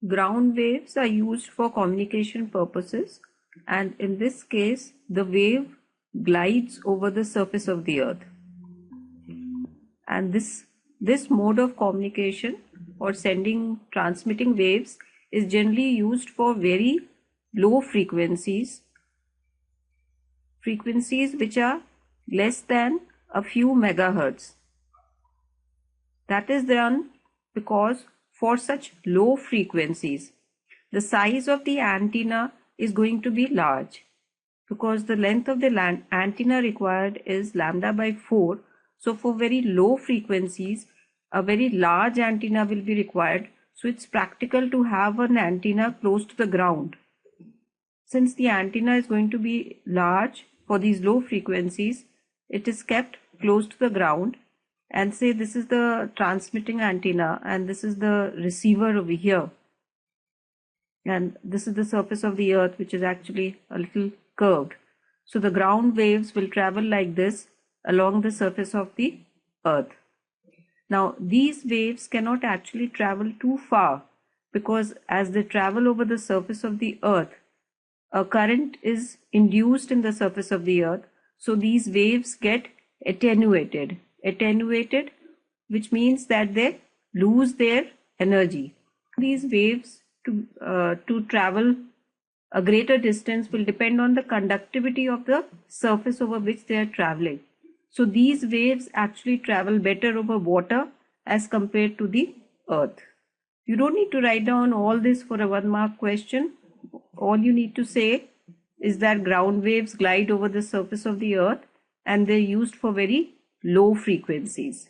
Ground waves are used for communication purposes, and in this case, the wave glides over the surface of the earth. And this mode of communication or transmitting waves is generally used for very low frequencies which are less than a few megahertz. That is done because for such low frequencies, the size of the antenna is going to be large, because the length of the antenna required is lambda by 4. So for very low frequencies, a very large antenna will be required. So it's practical to have an antenna close to the ground. Since the antenna is going to be large for these low frequencies, it is kept close to the ground. And say this is the transmitting antenna and this is the receiver over here. And this is the surface of the earth, which is actually a little curved. So the ground waves will travel like this along the surface of the earth. Now these waves cannot actually travel too far, because as they travel over the surface of the earth, a current is induced in the surface of the earth. So these waves get attenuated, which means that they lose their energy. These waves to travel a greater distance will depend on the conductivity of the surface over which they are traveling. So these waves actually travel better over water as compared to the earth. You don't need to write down all this for a 1-mark question. All you need to say is that ground waves glide over the surface of the earth and they're used for very low frequencies.